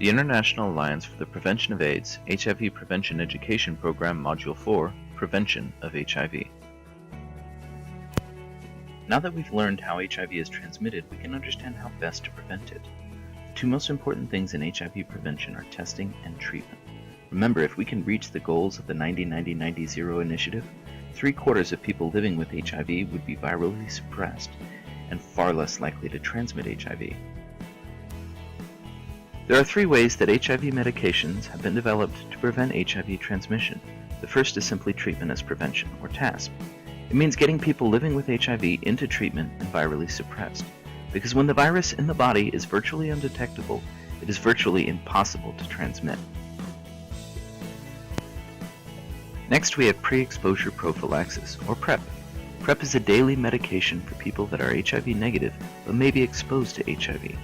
The International Alliance for the Prevention of AIDS HIV Prevention Education Program Module 4, Prevention of HIV. Now that we've learned how HIV is transmitted, we can understand how best to prevent it. The two most important things in HIV prevention are testing and treatment. Remember, if we can reach the goals of the 90-90-90-0 initiative, 3/4 of people living with HIV would be virally suppressed and far less likely to transmit HIV. There are 3 ways that HIV medications have been developed to prevent HIV transmission. The first is simply treatment as prevention, or TASP. It means getting people living with HIV into treatment and virally suppressed, because when the virus in the body is virtually undetectable, it is virtually impossible to transmit. Next, we have pre-exposure prophylaxis, or PrEP. PrEP is a daily medication for people that are HIV negative but may be exposed to HIV.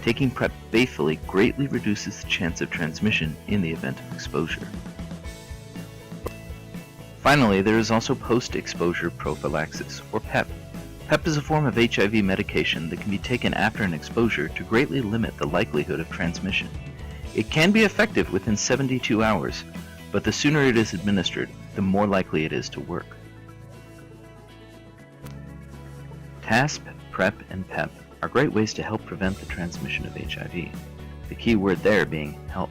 Taking PrEP faithfully greatly reduces the chance of transmission in the event of exposure. Finally, there is also post-exposure prophylaxis, or PEP. PEP is a form of HIV medication that can be taken after an exposure to greatly limit the likelihood of transmission. It can be effective within 72 hours, but the sooner it is administered, the more likely it is to work. TASP, PrEP, and PEP are great ways to help prevent the transmission of HIV. The key word there being help.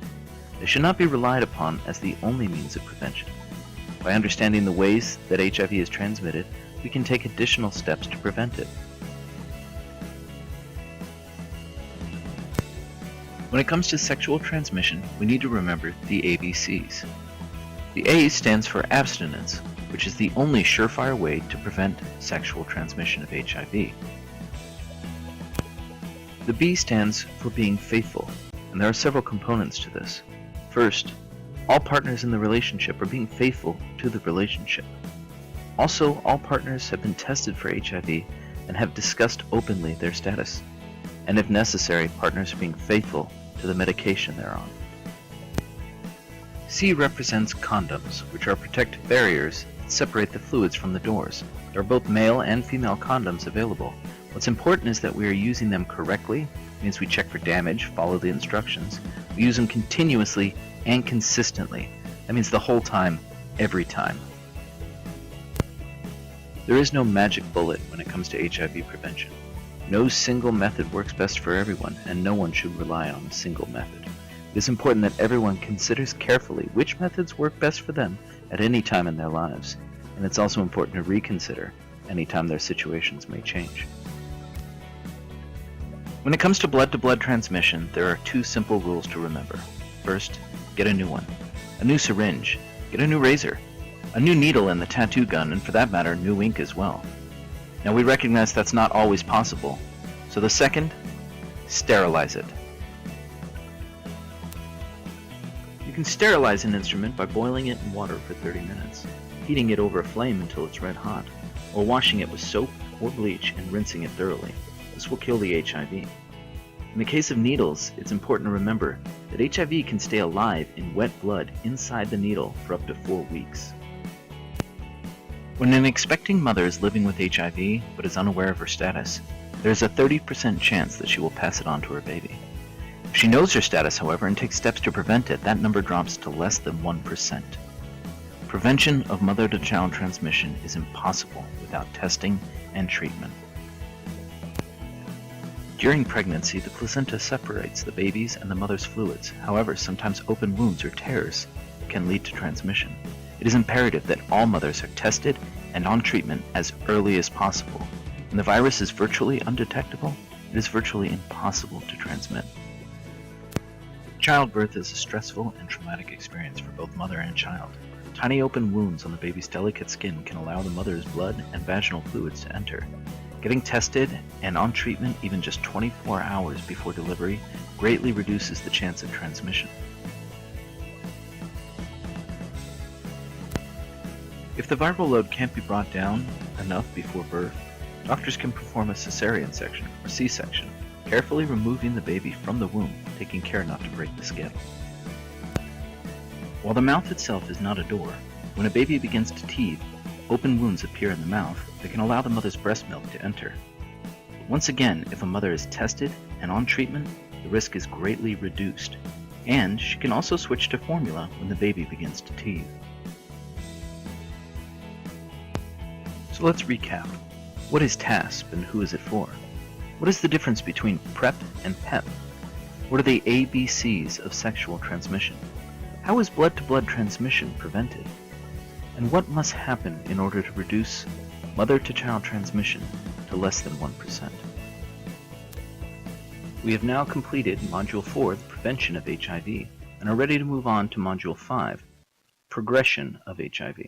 They should not be relied upon as the only means of prevention. By understanding the ways that HIV is transmitted, we can take additional steps to prevent it. When it comes to sexual transmission, we need to remember the ABCs. The A stands for abstinence, which is the only surefire way to prevent sexual transmission of HIV. The B stands for being faithful, and there are several components to this. First, all partners in the relationship are being faithful to the relationship. Also, all partners have been tested for HIV and have discussed openly their status. And if necessary, partners are being faithful to the medication they're on. C represents condoms, which are protective barriers that separate the fluids from the doors. There are both male and female condoms available. What's important is that we are using them correctly. It means we check for damage, follow the instructions. We use them continuously and consistently. That means the whole time, every time. There is no magic bullet when it comes to HIV prevention. No single method works best for everyone, and no one should rely on a single method. It is important that everyone considers carefully which methods work best for them at any time in their lives, and it's also important to reconsider anytime their situations may change. When it comes to blood-to-blood transmission, there are 2 simple rules to remember. First, get a new one. A new syringe. Get a new razor. A new needle in the tattoo gun, and for that matter, new ink as well. Now we recognize that's not always possible. So the second, sterilize it. You can sterilize an instrument by boiling it in water for 30 minutes, heating it over a flame until it's red hot, or washing it with soap or bleach and rinsing it thoroughly. This will kill the HIV. In the case of needles, it's important to remember that HIV can stay alive in wet blood inside the needle for up to 4 weeks. When an expecting mother is living with HIV but is unaware of her status, there is a 30% chance that she will pass it on to her baby. If she knows her status, however, and takes steps to prevent it, that number drops to less than 1%. Prevention of mother-to-child transmission is impossible without testing and treatment. During pregnancy, the placenta separates the baby's and the mother's fluids. However, sometimes open wounds or tears can lead to transmission. It is imperative that all mothers are tested and on treatment as early as possible. When the virus is virtually undetectable, it is virtually impossible to transmit. Childbirth is a stressful and traumatic experience for both mother and child. Tiny open wounds on the baby's delicate skin can allow the mother's blood and vaginal fluids to enter. Getting tested and on treatment even just 24 hours before delivery greatly reduces the chance of transmission. If the viral load can't be brought down enough before birth, doctors can perform a cesarean section or C-section, carefully removing the baby from the womb, taking care not to break the skin. While the mouth itself is not a door, when a baby begins to teeth, open wounds appear in the mouth that can allow the mother's breast milk to enter. Once again, if a mother is tested and on treatment, the risk is greatly reduced. And she can also switch to formula when the baby begins to teethe. So let's recap. What is TASP and who is it for? What is the difference between PrEP and PEP? What are the ABCs of sexual transmission? How is blood-to-blood transmission prevented? And what must happen in order to reduce mother-to-child transmission to less than 1%? We have now completed Module 4, the prevention of HIV, and are ready to move on to Module 5, progression of HIV.